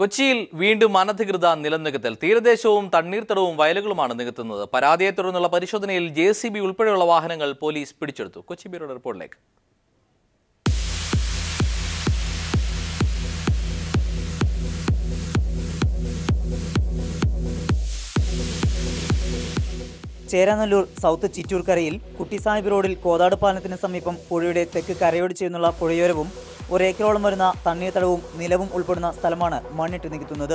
കൊച്ചിയിൽ വീണ്ടും അനധികൃത നിലംനികത്തൽ. തീരദേശവും തണ്ണീർത്തടവും വയലുകളുമാണ് നികത്തുന്നത്. പരാതിയെ തുടർന്നുള്ള പരിശോധനയിൽ JCB ഉൾപ്പെടെയുള്ള വാഹനങ്ങൾ പോലീസ് പിടിച്ചെടുത്തു. കൊച്ചി ബ്യൂറോ റിപ്പോർട്ടിലേക്ക്. ചേരാനല്ലൂർ സൗത്ത് ചിറ്റൂർക്കരയിൽ കുട്ടിസാഹിബ് റോഡിൽ കോതാട് പാലത്തിന് സമീപം പുഴയുടെ തെക്ക് കരയോട് ചേർന്നുള്ള പുഴയോരവും ഒരേക്കറോളം വരുന്ന തണ്ണീർത്തടവും നിലവും ഉൾപ്പെടുന്ന സ്ഥലമാണ് മണ്ണിട്ട് നികത്തുന്നത്.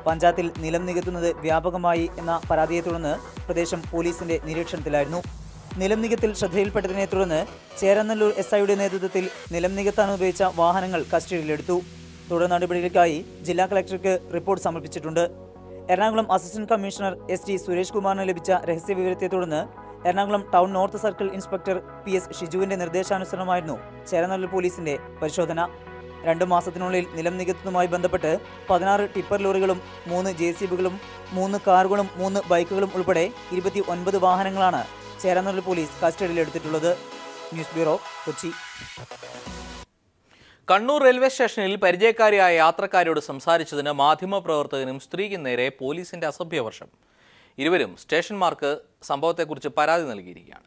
പഞ്ചായത്തിൽ നിലം നികത്തുന്നത് വ്യാപകമായി എന്ന പരാതിയെ തുടർന്ന് പ്രദേശം പോലീസിന്റെ നിരീക്ഷണത്തിലായിരുന്നു. നിലം നികത്തിൽ ശ്രദ്ധയിൽപ്പെട്ടതിനെ തുടർന്ന് ചേരാനല്ലൂർ SIയുടെ നേതൃത്വത്തിൽ നിലം നികത്താൻ ഉപയോഗിച്ച വാഹനങ്ങൾ കസ്റ്റഡിയിലെടുത്തു. തുടർ നടപടികൾക്കായി ജില്ലാ കളക്ടർക്ക് റിപ്പോർട്ട് സമർപ്പിച്ചിട്ടുണ്ട്. Ernakulam assistant commissioner SD Suresh കുമാറിന് ലഭിച്ച രഹസ്യവിവരത്തെ തുടർന്ന് Ernakulam town north circle inspector PS ഷിജുവിന്റെ നിർദ്ദേശാനുസരണമായിരുന്നു ചേരാനല്ലൂർ പോലീസിന്റെ പരിശോധന. 2 മാസത്തിനുള്ളിൽ നിലം നികത്തുന്നതുമായി ബന്ധപ്പെട്ട് 16 ടിപ്പർ ലോറികളും 3 JCBകളും 3 കാറുകളും 3 ബൈക്കുകളും ഉൾപ്പെടെ 29 വാഹനങ്ങളാണ് ചേരാനല്ലൂർ പോലീസ് കസ്റ്റഡിയിലെടുത്തിട്ടുള്ളത്. News bureau, Kochi. Kannur railway സ്റ്റേഷനിൽ പരിചയക്കാരിയായ യാത്രക്കാരോട് സംസാരിച്ചതിന് മാധ്യമപ്രവർത്തകനും സ്ത്രീക്കും നേരെ പോലീസിന്റെ അസഭ്യവർഷം. ഇരുവരും സ്റ്റേഷൻമാർക്ക് സംഭവത്തെക്കുറിച്ച് പരാതി നൽകിയിരിക്കുകയാണ്.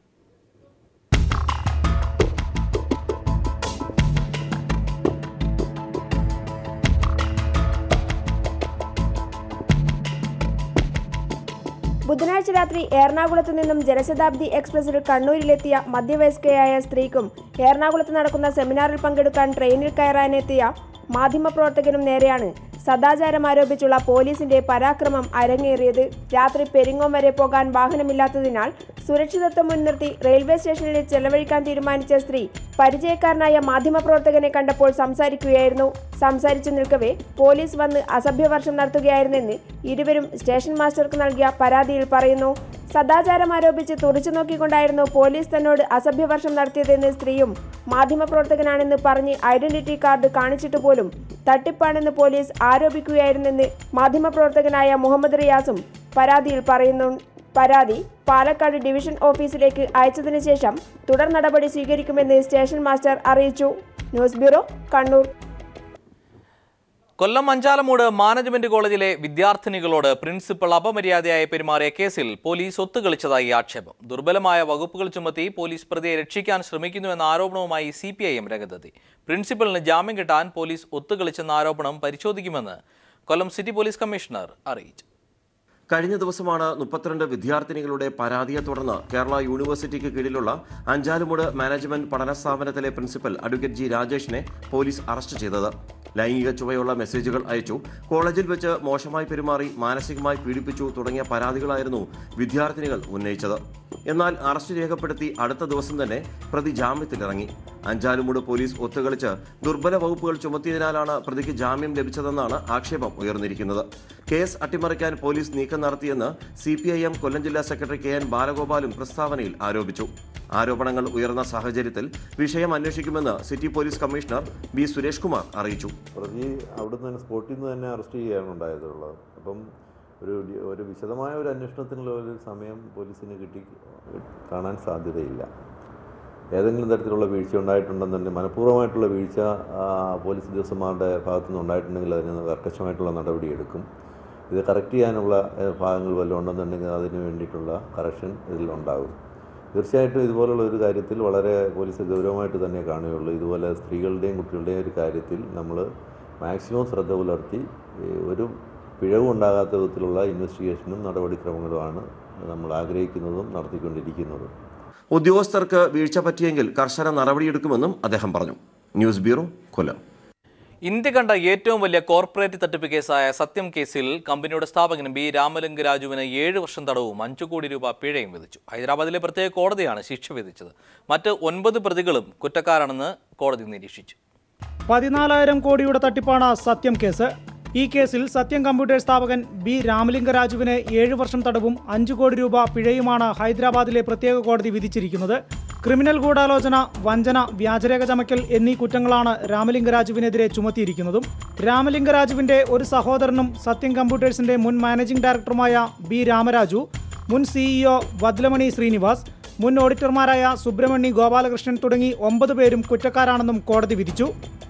ബുധനാഴ്ച രാത്രി എറണാകുളത്ത് നിന്നും ജനശതാബ്ദി എക്സ്പ്രസിൽ കണ്ണൂരിലെത്തിയ മധ്യവയസ്കയായ സ്ത്രീക്കും എറണാകുളത്ത് നടക്കുന്ന സെമിനാറിൽ പങ്കെടുക്കാൻ ട്രെയിനിൽ കയറാനെത്തിയ മാധ്യമപ്രവർത്തകനും നേരെയാണ് സദാചാരം ആരോപിച്ചുള്ള പോലീസിന്റെ പരാക്രമം അരങ്ങേറിയത്. രാത്രി പെരിങ്ങോം വരെ പോകാൻ വാഹനമില്ലാത്തതിനാൽ സുരക്ഷിതത്വം മുൻനിർത്തി റെയിൽവേ സ്റ്റേഷനിൽ ചെലവഴിക്കാൻ തീരുമാനിച്ച സ്ത്രീ പരിചയക്കാരനായ മാധ്യമപ്രവർത്തകനെ കണ്ടപ്പോൾ സംസാരിക്കുകയായിരുന്നു. സംസാരിച്ചു നിൽക്കവേ പോലീസ് വന്ന് അസഭ്യവർഷം നടത്തുകയായിരുന്നെന്ന് ഇരുവരും സ്റ്റേഷൻ മാസ്റ്റർക്ക് നൽകിയ പരാതിയിൽ പറയുന്നു. സദാചാരം ആരോപിച്ച് തുറച്ചു നോക്കിക്കൊണ്ടായിരുന്നു പോലീസ് തന്നോട് അസഭ്യവർഷം നടത്തിയതെന്ന് സ്ത്രീയും മാധ്യമപ്രവർത്തകനാണെന്ന് പറഞ്ഞ് ഐഡന്റിറ്റി കാർഡ് കാണിച്ചിട്ട് പോലും തട്ടിപ്പാണെന്ന് പോലീസ് ആരോപിക്കുകയായിരുന്നെന്ന് മാധ്യമപ്രവർത്തകനായ മുഹമ്മദ് റിയാസും പരാതിയിൽ പറയുന്നു. പരാതി പാലക്കാട് ഡിവിഷൻ ഓഫീസിലേക്ക് അയച്ചതിനു ശേഷം തുടർ നടപടി സ്വീകരിക്കുമെന്ന് സ്റ്റേഷൻ മാസ്റ്റർ അറിയിച്ചു. News bureau, Kannur. Kollam Manchalamoodu management കോളേജിലെ വിദ്യാർത്ഥിനികളോട് പ്രിൻസിപ്പൽ അപമര്യാദയായി പെരുമാറിയ കേസിൽ പോലീസ് ഒത്തുകളിച്ചതായി ആക്ഷേപം. ദുർബലമായ വകുപ്പുകൾ ചുമത്തി പോലീസ് പ്രതിയെ രക്ഷിക്കാൻ ശ്രമിക്കുന്നുവെന്ന ആരോപണവുമായി CPIM രംഗത്തെത്തി. പ്രിൻസിപ്പലിന് ജാമ്യം കിട്ടാൻ പോലീസ് ഒത്തുകളിച്ചെന്ന ആരോപണം പരിശോധിക്കുമെന്ന് കൊല്ലം സിറ്റി പോലീസ് കമ്മീഷണർ അറിയിച്ചു. കഴിഞ്ഞ ദിവസമാണ് 32 വിദ്യാർത്ഥിനികളുടെ പരാതിയെ തുടർന്ന് കേരള യൂണിവേഴ്സിറ്റിക്ക് കീഴിലുള്ള അഞ്ചാലുമൂട് മാനേജ്മെന്റ് പഠന സ്ഥാപനത്തിലെ പ്രിൻസിപ്പൽ അഡ്വക്കേറ്റ് G രാജേഷിനെ പോലീസ് അറസ്റ്റ് ചെയ്തത്. ലൈംഗിക ചുവയുള്ള മെസ്സേജുകൾ അയച്ചു, കോളേജിൽ വെച്ച് മോശമായി പെരുമാറി, മാനസികമായി പീഡിപ്പിച്ചു തുടങ്ങിയ പരാതികളായിരുന്നു വിദ്യാർത്ഥിനികൾ ഉന്നയിച്ചത്. എന്നാൽ അറസ്റ്റ് രേഖപ്പെടുത്തി അടുത്ത ദിവസം തന്നെ പ്രതി ജാമ്യത്തിലിറങ്ങി. അഞ്ചാലുമൂട് പോലീസ് ഒത്തുകളിച്ച് ദുർബല വകുപ്പുകൾ ചുമത്തിയതിനാലാണ് പ്രതിക്ക് ജാമ്യം ലഭിച്ചതെന്നാണ് ആക്ഷേപം ഉയർന്നിരിക്കുന്നത്. കേസ് അട്ടിമറിക്കാൻ പോലീസ് നീക്കം നടത്തിയെന്ന് CPIM കൊല്ലം ജില്ലാ സെക്രട്ടറി KN ബാലഗോപാലും പ്രസ്താവനയിൽ ആരോപിച്ചു. ആരോപണങ്ങൾ ഉയർന്ന സാഹചര്യത്തിൽ വിഷയം അന്വേഷിക്കുമെന്ന് city police commissioner B Suresh Kumar അറിയിച്ചു. പ്രതി അവിടുന്ന് തന്നെ സ്പോട്ടിൽ നിന്ന് തന്നെ അറസ്റ്റ് ചെയ്യാനാണ് ഉണ്ടായതുള്ളത്. അപ്പം ഒരു വിശദമായ ഒരു അന്വേഷണത്തിനുള്ള ഒരു സമയം പോലീസിന് കാണാൻ സാധ്യതയില്ല. ഏതെങ്കിലും തരത്തിലുള്ള വീഴ്ച ഉണ്ടായിട്ടുണ്ടെന്നുണ്ടെങ്കിൽ, മനഃപൂർവ്വമായിട്ടുള്ള വീഴ്ച പോലീസ് ഉദ്യോഗസ്ഥന്മാരുടെ ഭാഗത്തുനിന്ന് ഉണ്ടായിട്ടുണ്ടെങ്കിൽ അതിന് കർക്കശമായിട്ടുള്ള നടപടിയെടുക്കും. ഇത് കറക്റ്റ് ചെയ്യാനുള്ള ഭാഗങ്ങൾ വല്ലതും ഉണ്ടെന്നുണ്ടെങ്കിൽ അതിന് വേണ്ടിയിട്ടുള്ള കറക്ഷൻ ഇതിലുണ്ടാകും. തീർച്ചയായിട്ടും ഇതുപോലുള്ള ഒരു കാര്യത്തിൽ വളരെ പോലീസ് ഗൗരവമായിട്ട് തന്നെ കാണുകയുള്ളൂ. ഇതുപോലെ സ്ത്രീകളുടെയും കുട്ടികളുടെയും ഒരു കാര്യത്തിൽ നമ്മൾ മാക്സിമം ശ്രദ്ധ പുലർത്തി ഒരു പിഴവും ഉണ്ടാകാത്ത വിധത്തിലുള്ള ഇൻവെസ്റ്റിഗേഷനും നടപടിക്രമങ്ങളുമാണ് നമ്മൾ ആഗ്രഹിക്കുന്നതും നടത്തിക്കൊണ്ടിരിക്കുന്നതും. ഉദ്യോഗസ്ഥർക്ക് വീഴ്ച പറ്റിയെങ്കിൽ കർശന നടപടിയെടുക്കുമെന്നും അദ്ദേഹം പറഞ്ഞു. ന്യൂസ് ബ്യൂറോ, കൊല്ലം. ഇന്ത്യ കണ്ട ഏറ്റവും വലിയ കോർപ്പറേറ്റ് തട്ടിപ്പ് കേസായ സത്യം കേസിൽ കമ്പനിയുടെ സ്ഥാപകൻ B രാമലിംഗ രാജുവിന് 7 വർഷം തടവും 5 കോടി രൂപ പിഴയും വിധിച്ചു. ഹൈദരാബാദിലെ പ്രത്യേക കോടതിയാണ് ശിക്ഷ വിധിച്ചത്. മറ്റ് 9 പ്രതികളും കുറ്റക്കാരാണെന്ന് കോടതി നിരീക്ഷിച്ചു. 14,000 കോടിയുടെ തട്ടിപ്പാണ് സത്യം കേസ്. ഈ കേസിൽ സത്യം കമ്പ്യൂട്ടേഴ്സ് സ്ഥാപകൻ B രാമലിംഗ രാജുവിന് 7 വർഷം തടവും 5 കോടി രൂപ പിഴയുമാണ് ഹൈദരാബാദിലെ പ്രത്യേക കോടതി വിധിച്ചിരിക്കുന്നത്. ക്രിമിനൽ ഗൂഢാലോചന, വഞ്ചന, വ്യാജരേഖ ചമയ്ക്കൽ എന്നീ കുറ്റങ്ങളാണ് രാമലിംഗരാജുവിനെതിരെ ചുമത്തിയിരിക്കുന്നതും. രാമലിംഗരാജുവിന്റെ ഒരു സഹോദരനും സത്യം കമ്പ്യൂട്ടേഴ്സിന്റെ മുൻ മാനേജിംഗ് ഡയറക്ടറുമായ B രാമരാജു, മുൻ CEO വദ്ലമണി ശ്രീനിവാസ്, മുൻ ഓഡിറ്റർമാരായ സുബ്രഹ്മണ്യ ഗോപാലകൃഷ്ണൻ തുടങ്ങി 9 പേരും കുറ്റക്കാരാണെന്നും കോടതി വിധിച്ചു.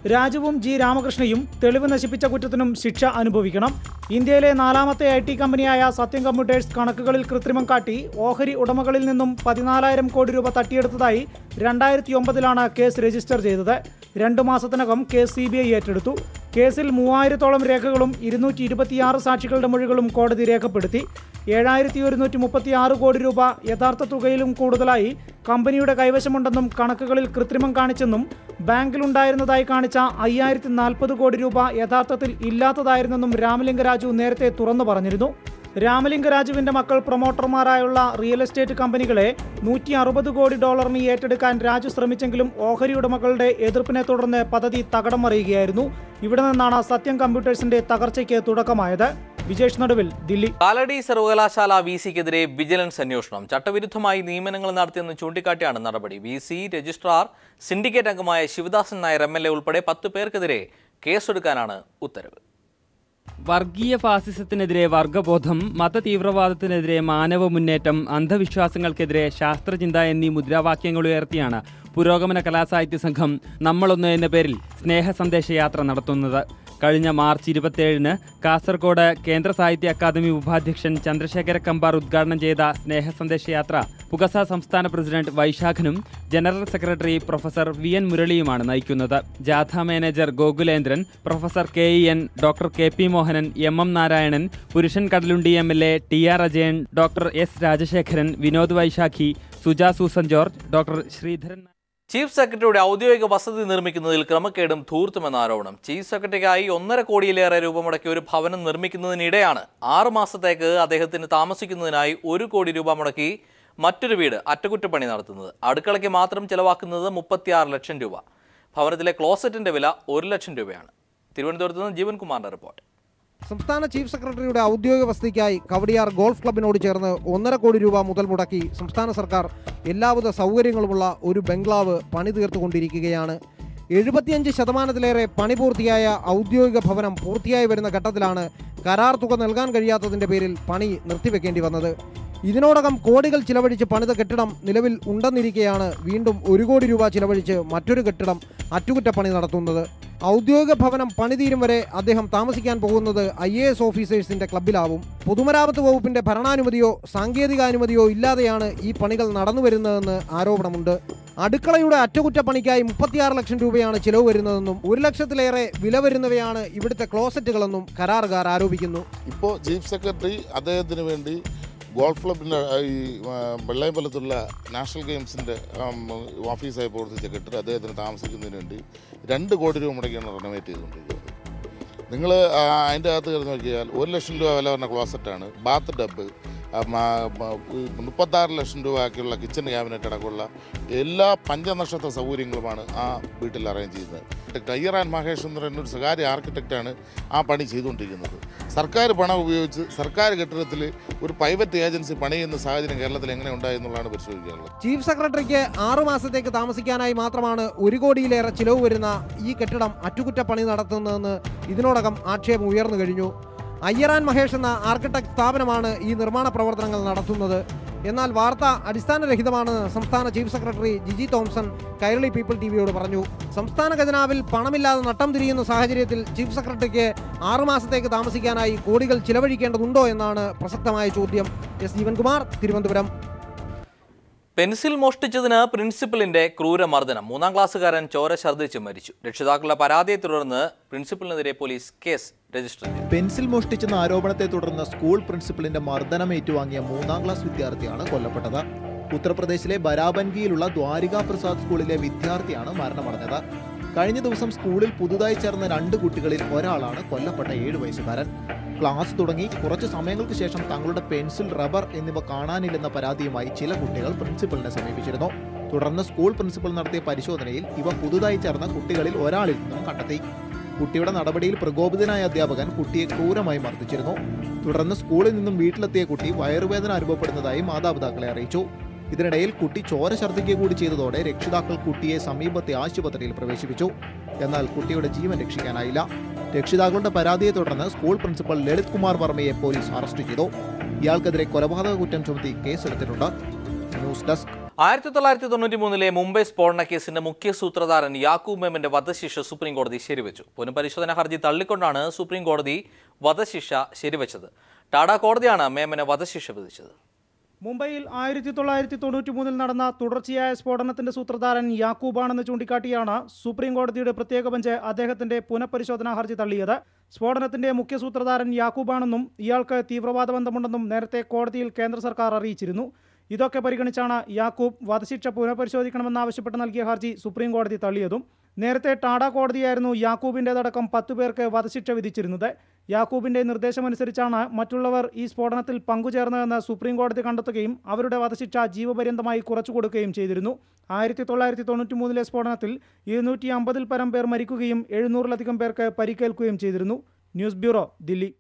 രാജുവും ജി രാമകൃഷ്ണയും തെളിവ് നശിപ്പിച്ച കുറ്റത്തിനും ശിക്ഷ അനുഭവിക്കണം. ഇന്ത്യയിലെ 4ാമത്തെ IT കമ്പനിയായ സത്യം കമ്പ്യൂട്ടേഴ്സ് കണക്കുകളിൽ കൃത്രിമം കാട്ടി ഓഹരി ഉടമകളിൽ നിന്നും 14,000 കോടി രൂപ തട്ടിയെടുത്തതായി 2009 കേസ് രജിസ്റ്റർ ചെയ്തത്. 2 മാസത്തിനകം കേസ് CBI ഏറ്റെടുത്തു. കേസിൽ 3000-ഓളം രേഖകളും 226 സാക്ഷികളുടെ മൊഴികളും കോടതി രേഖപ്പെടുത്തി. 7,136 കോടി രൂപ യഥാർത്ഥ തുകയിലും കൂടുതലായി കമ്പനിയുടെ കൈവശമുണ്ടെന്നും കണക്കുകളിൽ കൃത്രിമം കാണിച്ചെന്നും ബാങ്കിലുണ്ടായിരുന്നതായി കാണിച്ച 5,040 കോടി രൂപ യഥാർത്ഥത്തിൽ ഇല്ലാത്തതായിരുന്നെന്നും രാമലിംഗ രാജു നേരത്തെ തുറന്നു പറഞ്ഞിരുന്നു. രാമലിംഗ രാജുവിന്റെ മക്കൾ പ്രൊമോട്ടർമാരായുള്ള റിയൽ എസ്റ്റേറ്റ് കമ്പനികളെ $160 കോടി ഏറ്റെടുക്കാൻ രാജു ശ്രമിച്ചെങ്കിലും ഓഹരി ഉടമകളുടെ എതിർപ്പിനെ തുടർന്ന് പദ്ധതി തകിടം മറിയുകയായിരുന്നു. ഇവിടെ നിന്നാണ് സത്യം കമ്പ്യൂട്ടേഴ്സിന്റെ തകർച്ചയ്ക്ക് തുടക്കമായത്. വിജേഷ് നടുവിൽ, ദില്ലി. കാലടി സർവകലാശാല VC-ക്കെതിരെ വിജിലൻസ് അന്വേഷണം. ചട്ടവിരുദ്ധമായി നിയമനങ്ങൾ നടത്തിയെന്ന് ചൂണ്ടിക്കാട്ടിയാണ് നടപടി. VC രജിസ്ട്രാർ, സിൻഡിക്കേറ്റ് അംഗമായ ശിവദാസൻ നായർ MLA ഉൾപ്പെടെ 10 പേർക്കെതിരെ കേസെടുക്കാനാണ് ഉത്തരവ്. വർഗീയ ഫാസിസത്തിനെതിരെ വർഗബോധം, മതതീവ്രവാദത്തിനെതിരെ മാനവ മുന്നേറ്റം, അന്ധവിശ്വാസങ്ങൾക്കെതിരെ ശാസ്ത്രചിന്ത എന്നീ മുദ്രാവാക്യങ്ങൾ ഉയർത്തിയാണ് പുരോഗമന കലാസാഹിത്യ സംഘം നമ്മളൊന്ന് എന്ന പേരിൽ സ്നേഹ സന്ദേശയാത്ര നടത്തുന്നത്. കഴിഞ്ഞ മാർച്ച് 27-ന് കാസർഗോഡ് കേന്ദ്ര സാഹിത്യ അക്കാദമി ഉപാധ്യക്ഷൻ ചന്ദ്രശേഖര കമ്പാർ ഉദ്ഘാടനം ചെയ്ത സ്നേഹ സന്ദേശയാത്ര പുകസ സംസ്ഥാന പ്രസിഡന്റ് വൈശാഖനും ജനറൽ സെക്രട്ടറി പ്രൊഫസർ VN മുരളിയുമാണ് നയിക്കുന്നത്. ജാഥ manager Gokulendran, professor KEN, doctor KP Mohanan, MM Narayanan, Purushan Kadalundi MLA, TR Ajayan, doctor S Rajasekharan, Vinod Vaisakhi, Suja Susan George, doctor Sreedharan. Chief സെക്രട്ടറിയുടെ ഔദ്യോഗിക വസതി നിർമ്മിക്കുന്നതിൽ ക്രമക്കേടും ധൂർത്തുമെന്ന ആരോപണം. ചീഫ് സെക്രട്ടറിക്കായി 1.5 കോടിയിലേറെ രൂപ മുടക്കി ഒരു ഭവനം നിർമ്മിക്കുന്നതിനിടെയാണ് 6 മാസത്തേക്ക് അദ്ദേഹത്തിന് താമസിക്കുന്നതിനായി 1 കോടി രൂപ മുടക്കി മറ്റൊരു വീട് അറ്റകുറ്റപ്പണി നടത്തുന്നത്. അടുക്കളയ്ക്ക് മാത്രം ചെലവാക്കുന്നത് 36 ലക്ഷം രൂപ. ഭവനത്തിലെ ക്ലോസറ്റിന്റെ വില 1 ലക്ഷം രൂപയാണ്. തിരുവനന്തപുരത്ത് നിന്ന് ജീവൻകുമാറിന്റെ റിപ്പോർട്ട്. സംസ്ഥാന ചീഫ് സെക്രട്ടറിയുടെ ഔദ്യോഗിക വസതിക്കായി കവടിയാർ ഗോൾഫ് ക്ലബിനോട് ചേർന്ന് 1.5 കോടി രൂപ മുതൽ മുടക്കി സംസ്ഥാന സർക്കാർ എല്ലാവിധ സൗകര്യങ്ങളുമുള്ള ഒരു ബംഗ്ലാവ് പണി തീർത്തുകൊണ്ടിരിക്കുകയാണ്. 75% പണി പൂർത്തിയായ ഔദ്യോഗിക ഭവനം പൂർത്തിയായി വരുന്ന ഘട്ടത്തിലാണ് കരാർ തുക നൽകാൻ കഴിയാത്തതിൻ്റെ പേരിൽ പണി നിർത്തിവെക്കേണ്ടി വന്നത്. ഇതിനോടകം കോടികൾ ചിലവഴിച്ച് പണിത കെട്ടിടം നിലവിൽ ഉണ്ടെന്നിരിക്കെയാണ് വീണ്ടും 1 കോടി രൂപ ചിലവഴിച്ച് മറ്റൊരു കെട്ടിടം അറ്റകുറ്റപ്പണി നടത്തുന്നത്. ഔദ്യോഗിക ഭവനം പണിതീരും വരെ അദ്ദേഹം താമസിക്കാൻ പോകുന്നത് IAS ഓഫീസേഴ്സിന്റെ ക്ലബിലാവും. പൊതുമരാമത്ത് വകുപ്പിന്റെ ഭരണാനുമതിയോ സാങ്കേതികാനുമതിയോ ഇല്ലാതെയാണ് ഈ പണികൾ നടന്നുവരുന്നതെന്ന് ആരോപണമുണ്ട്. അടുക്കളയുടെ അറ്റകുറ്റപ്പണിക്കായി 36 ലക്ഷം രൂപയാണ് ചിലവ് വരുന്നതെന്നും 1 ലക്ഷത്തിലേറെ വില വരുന്നവയാണ് ഇവിടുത്തെ ക്ലോസറ്റുകളെന്നും കരാറുകാർ ആരോപിക്കുന്നു. ഇപ്പോൾ ചീഫ് സെക്രട്ടറി അദ്ദേഹത്തിന് വേണ്ടി ഗോൾഫ് ക്ലബിൻ്റെ ഈ വെള്ളയമ്പലത്തുള്ള നാഷണൽ ഗെയിംസിൻ്റെ ഓഫീസായി പ്രവർത്തിച്ച കെട്ടിടം അദ്ദേഹത്തിന് താമസിക്കുന്നതിന് വേണ്ടി 2 കോടി രൂപ മുടക്കിയാണ് റെനോവേറ്റ് ചെയ്തുകൊണ്ടിരിക്കുന്നത്. നിങ്ങൾ അതിൻ്റെ അകത്ത് കയറി നോക്കിയാൽ 1 ലക്ഷം രൂപ വില വരുന്ന ക്ലോസറ്റാണ്, ബാത്ത് ടബ്, 36 ലക്ഷം രൂപ ആക്കിയുള്ള കിച്ചൺ ക്യാബിനറ്റ് അടക്കമുള്ള എല്ലാ പഞ്ചനക്ഷത്ര സൗകര്യങ്ങളുമാണ് ആ വീട്ടിൽ അറേഞ്ച് ചെയ്യുന്നത്. അയ്യർ ആൻഡ് മഹേഷ് എന്ന് പറയുന്ന ഒരു സ്വകാര്യ ആർക്കിടെക്റ്റാണ് ആ പണി ചെയ്തുകൊണ്ടിരിക്കുന്നത്. സർക്കാർ പണം ഉപയോഗിച്ച് സർക്കാർ കെട്ടിടത്തിൽ ഒരു പ്രൈവറ്റ് ഏജൻസി പണിയുന്ന സാഹചര്യം കേരളത്തിൽ എങ്ങനെ ഉണ്ടായി എന്നുള്ളതാണ് പരിശോധിക്കാനുള്ളത്. ചീഫ് സെക്രട്ടറിക്ക് 6 മാസത്തേക്ക് താമസിക്കാനായി മാത്രമാണ് 1 കോടിയിലേറെ ചിലവ് വരുന്ന ഈ കെട്ടിടം അറ്റകുറ്റപ്പണി നടത്തുന്നതെന്ന് ഇതിനോടകം ആക്ഷേപം ഉയർന്നു കഴിഞ്ഞു. അയ്യർ ആൻഡ് മഹേഷ് എന്ന ആർക്കിടെക്ട് സ്ഥാപനമാണ് ഈ നിർമ്മാണ പ്രവർത്തനങ്ങൾ നടത്തുന്നത്. എന്നാൽ വാർത്ത അടിസ്ഥാനരഹിതമാണെന്ന് സംസ്ഥാന chief secretary Giji Thomson Kairali people TVയോട് പറഞ്ഞു. സംസ്ഥാന ഖജനാവിൽ പണമില്ലാതെ നട്ടം തിരിയുന്ന സാഹചര്യത്തിൽ ചീഫ് സെക്രട്ടറിക്ക് 6 മാസത്തേക്ക് താമസിക്കാനായി കോടികൾ ചിലവഴിക്കേണ്ടതുണ്ടോ എന്നാണ് പ്രസക്തമായ ചോദ്യം. S ജീവൻകുമാർ, തിരുവനന്തപുരം. പെൻസിൽ മോഷ്ടിച്ചതിന് പ്രിൻസിപ്പലിന്റെ ക്രൂരമർദ്ദനം. 3ാം ക്ലാസ്സുകാരൻ ചോര ഛർദ്ദിച്ച് മരിച്ചു. രക്ഷിതാക്കളുടെ പരാതിയെ തുടർന്ന് പ്രിൻസിപ്പലിനെതിരെ പോലീസ് കേസ് രജിസ്റ്റർ ചെയ്തു. പെൻസിൽ മോഷ്ടിച്ചെന്ന ആരോപണത്തെ തുടർന്ന് സ്കൂൾ പ്രിൻസിപ്പലിന്റെ മർദ്ദനം ഏറ്റുവാങ്ങിയ 3ാം ക്ലാസ് വിദ്യാർത്ഥിയാണ് കൊല്ലപ്പെട്ടത്. ഉത്തർപ്രദേശിലെ ബരാബൻഗിയിലുള്ള ദ്വാരിക പ്രസാദ് സ്കൂളിലെ വിദ്യാർത്ഥിയാണ് മരണമടഞ്ഞത്. കഴിഞ്ഞ ദിവസം സ്കൂളിൽ പുതുതായി ചേർന്ന 2 കുട്ടികളിൽ ഒരാളാണ് കൊല്ലപ്പെട്ട 7 വയസ്സുകാരൻ. ക്ലാസ് തുടങ്ങി കുറച്ച് സമയങ്ങൾക്ക് ശേഷം തങ്ങളുടെ പെൻസിൽ, റബ്ബർ എന്നിവ കാണാനില്ലെന്ന പരാതിയുമായി ചില കുട്ടികൾ പ്രിൻസിപ്പലിനെ സമീപിച്ചിരുന്നു. തുടർന്ന് സ്കൂൾ പ്രിൻസിപ്പൽ നടത്തിയ പരിശോധനയിൽ ഇവ പുതുതായി ചേർന്ന കുട്ടികളിൽ ഒരാളിൽ നിന്നും കണ്ടെത്തി. കുട്ടിയുടെ നടപടിയിൽ പ്രകോപിതനായ അധ്യാപകൻ കുട്ടിയെ ക്രൂരമായി മർദ്ദിച്ചിരുന്നു. തുടർന്ന് സ്കൂളിൽ നിന്നും വീട്ടിലെത്തിയ കുട്ടി വയറുവേദന അനുഭവപ്പെടുന്നതായി മാതാപിതാക്കളെ അറിയിച്ചു. ഇതിനിടയിൽ കുട്ടി ചോര ഛർദ്ദിക്കുക കൂടി ചെയ്തതോടെ രക്ഷിതാക്കൾ കുട്ടിയെ സമീപത്തെ ആശുപത്രിയിൽ പ്രവേശിപ്പിച്ചു. എന്നാൽ കുട്ടിയുടെ ജീവൻ രക്ഷിക്കാനായില്ല. രക്ഷിതാക്കളുടെ പരാതിയെ തുടർന്ന് സ്കൂൾ പ്രിൻസിപ്പൽ ലളിത് കുമാർ വർമ്മയെ പോലീസ് അറസ്റ്റ് ചെയ്തു. ഇയാൾക്കെതിരെ കൊലപാതക കുറ്റം ചുമത്തി കേസെടുത്തിട്ടുണ്ട്. ന്യൂസ് ഡെസ്ക് 1993 മുംബൈ സ്ഫോടന കേസിന്റെ മുഖ്യ സൂത്രധാരൻ യാക്കൂബ് മേമന്റെ വധശിക്ഷ സുപ്രീം കോടതി ശരിവെച്ചു. പുനഃപരിശോധനാ ഹർജി തള്ളിക്കൊണ്ടാണ് സുപ്രീം കോടതി വധശിക്ഷ ശരിവെച്ചത്. ടാഡ കോടതിയാണ് മേമന് വധശിക്ഷ വിധിച്ചത്. മുംബൈയിൽ 1993 നടന്ന തുടർച്ചയായ സ്ഫോടനത്തിന്റെ സൂത്രധാരൻ യാക്കൂബാണെന്ന് ചൂണ്ടിക്കാട്ടിയാണ് സുപ്രീം കോടതിയുടെ പ്രത്യേക ബെഞ്ച് അദ്ദേഹത്തിന്റെ പുനഃപരിശോധനാ ഹർജി തള്ളിയത്. സ്ഫോടനത്തിന്റെ മുഖ്യ സൂത്രധാരൻ യാക്കൂബാണെന്നും ഇയാൾക്ക് തീവ്രവാദ ബന്ധമുണ്ടെന്നും നേരത്തെ കോടതിയിൽ കേന്ദ്ര സർക്കാർ അറിയിച്ചിരുന്നു. ഇതൊക്കെ പരിഗണിച്ചാണ് യാക്കൂബ് വധശിക്ഷ പുനഃപരിശോധിക്കണമെന്നാവശ്യപ്പെട്ട് നൽകിയ ഹർജി സുപ്രീം കോടതി തള്ളിയതും. നേരത്തെ ടാഡ കോടതിയായിരുന്നു യാക്കൂബിൻ്റെതടക്കം 10 പേർക്ക് വധശിക്ഷ വിധിച്ചിരുന്നത്. യാക്കൂബിന്റെ നിർദ്ദേശമനുസരിച്ചാണ് മറ്റുള്ളവർ ഈ സ്ഫോടനത്തിൽ പങ്കുചേർന്നതെന്ന് സുപ്രീം കോടതി കണ്ടെത്തുകയും അവരുടെ വധശിക്ഷ ജീവപര്യന്തമായി കുറച്ചുകൊടുക്കുകയും ചെയ്തിരുന്നു. 1993 സ്ഫോടനത്തിൽ 250-ൽ പരം പേർ മരിക്കുകയും 700-ലധികം പേർക്ക് പരിക്കേൽക്കുകയും ചെയ്തിരുന്നു. News bureau, Delhi.